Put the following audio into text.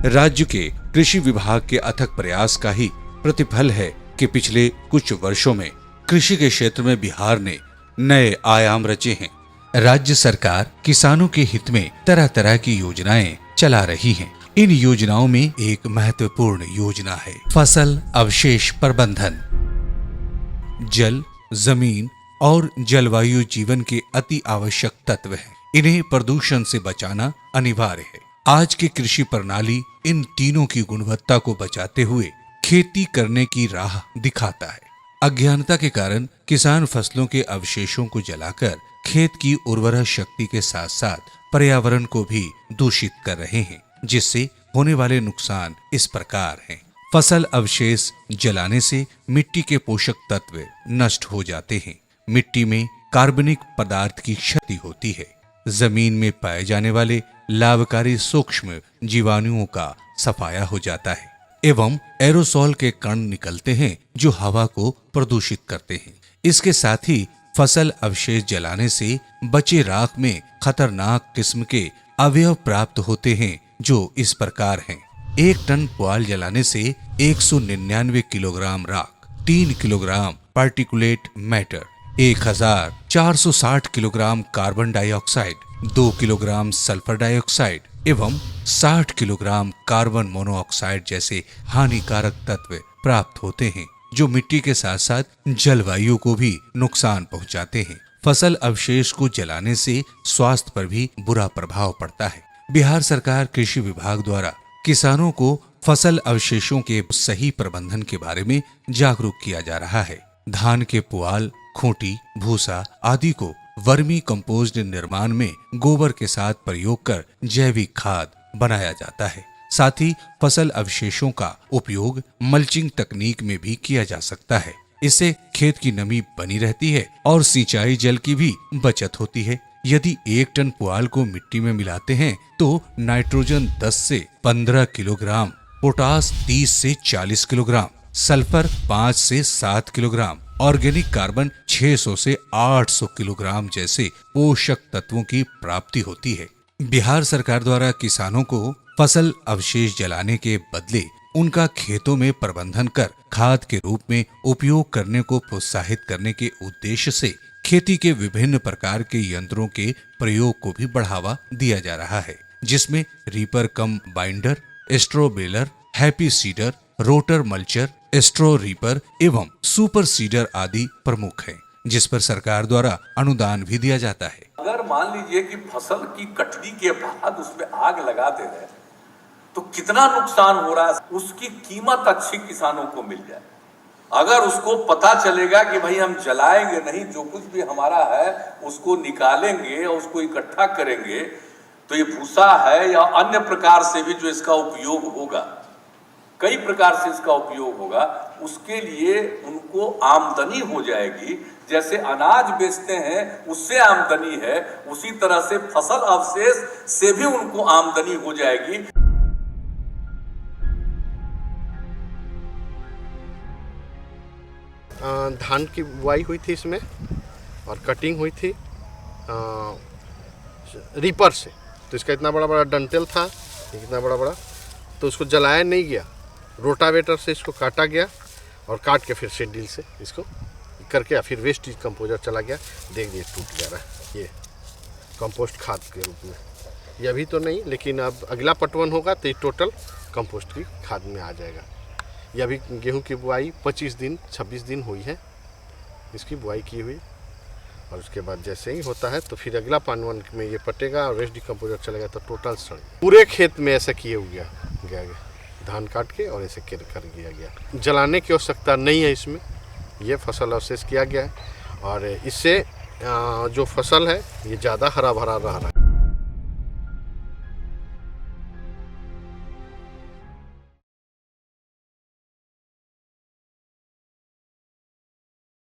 राज्य के कृषि विभाग के अथक प्रयास का ही प्रतिफल है कि पिछले कुछ वर्षों में कृषि के क्षेत्र में बिहार ने नए आयाम रचे हैं। राज्य सरकार किसानों के हित में तरह तरह की योजनाएं चला रही हैं। इन योजनाओं में एक महत्वपूर्ण योजना है फसल अवशेष प्रबंधन। जल, जमीन और जलवायु जीवन के अति आवश्यक तत्व हैं। इन्हें प्रदूषण से बचाना अनिवार्य है। आज की कृषि प्रणाली इन तीनों की गुणवत्ता को बचाते हुए खेती करने की राह दिखाता है। अज्ञानता के कारण किसान फसलों के अवशेषों को जलाकर खेत की उर्वरा शक्ति के साथ साथ पर्यावरण को भी दूषित कर रहे हैं, जिससे होने वाले नुकसान इस प्रकार हैं। फसल अवशेष जलाने से मिट्टी के पोषक तत्व नष्ट हो जाते हैं। मिट्टी में कार्बनिक पदार्थ की क्षति होती है। जमीन में पाए जाने वाले लाभकारी सूक्ष्म जीवाणुओं का सफाया हो जाता है एवं एरोसोल के कण निकलते हैं जो हवा को प्रदूषित करते हैं। इसके साथ ही फसल अवशेष जलाने से बचे राख में खतरनाक किस्म के अवयव प्राप्त होते हैं जो इस प्रकार हैं। 1 टन पुआल जलाने से 199 किलोग्राम राख, 3 kilogram particulate matter, 1460 kilogram carbon dioxide, 2 kilogram sulphur dioxide एवं 60 किलोग्राम कार्बन मोनोऑक्साइड जैसे हानिकारक तत्व प्राप्त होते हैं जो मिट्टी के साथ साथ जलवायु को भी नुकसान पहुंचाते हैं। फसल अवशेष को जलाने से स्वास्थ्य पर भी बुरा प्रभाव पड़ता है। बिहार सरकार कृषि विभाग द्वारा किसानों को फसल अवशेषों के सही प्रबंधन के बारे में जागरूक किया जा रहा है। धान के पुआल, खूंटी, भूसा आदि को वर्मी कंपोस्ट निर्माण में गोबर के साथ प्रयोग कर जैविक खाद बनाया जाता है। साथ ही फसल अवशेषों का उपयोग मल्चिंग तकनीक में भी किया जा सकता है। इससे खेत की नमी बनी रहती है और सिंचाई जल की भी बचत होती है। यदि 1 टन पुआल को मिट्टी में मिलाते हैं तो नाइट्रोजन 10 से 15 किलोग्राम, पोटास 30 से 40 किलोग्राम, सल्फर 5 से 7 किलोग्राम, ऑर्गेनिक कार्बन 600 से 800 किलोग्राम जैसे पोषक तत्वों की प्राप्ति होती है। बिहार सरकार द्वारा किसानों को फसल अवशेष जलाने के बदले उनका खेतों में प्रबंधन कर खाद के रूप में उपयोग करने को प्रोत्साहित करने के उद्देश्य से खेती के विभिन्न प्रकार के यंत्रों के प्रयोग को भी बढ़ावा दिया जा रहा है, जिसमें reaper cum binder, straw baler, happy seeder, rotor mulcher, straw reaper एवं सुपर सीडर आदि प्रमुख हैं, जिस पर सरकार द्वारा अनुदान भी दिया जाता है। अगर मान लीजिए कि फसल की कटनी के बाद उसमें आग लगा दे रहे तो कितना नुकसान हो रहा है, उसकी कीमत अच्छी किसानों को मिल जाए। अगर उसको पता चलेगा कि भाई हम जलाएंगे नहीं, जो कुछ भी हमारा है उसको निकालेंगे और उसको इकट्ठा करेंगे, तो ये भूसा है या अन्य प्रकार से भी जो इसका उपयोग होगा, कई प्रकार से इसका उपयोग होगा, उसके लिए उनको आमदनी हो जाएगी। जैसे अनाज बेचते हैं उससे आमदनी है, उसी तरह से फसल अवशेष से भी उनको आमदनी हो जाएगी। धान की बुआई हुई थी इसमें और कटिंग हुई थी रीपर से। तो इसका इतना बड़ा बड़ा डंटेल था, इतना बड़ा बड़ा, तो उसको जलाया नहीं गया, रोटावेटर से इसको काटा गया और काट के फिर शेड्यूल से इसको करके फिर वेस्ट कंपोजर चला गया। देख दिए टूट जा रहा है, ये कंपोस्ट खाद के रूप में। ये अभी तो नहीं, लेकिन अब अगला पटवन होगा तो ये टोटल कंपोस्ट की खाद में आ जाएगा। ये अभी गेहूं की बुआई 25 दिन 26 दिन हुई है, इसकी बुआई की हुई, और उसके बाद जैसे ही होता है तो फिर अगला पानवन में ये पटेगा और वेस्ट डिकम्पोजर चलेगा तो टोटल सड़ पूरे खेत में ऐसा किए हुआ गया धान काट के और ऐसे कर दिया गया। जलाने की आवश्यकता नहीं है इसमें, ये फसल अवशेष किया गया है और इससे जो फसल है ये ज़्यादा हरा भरा रह रहा है।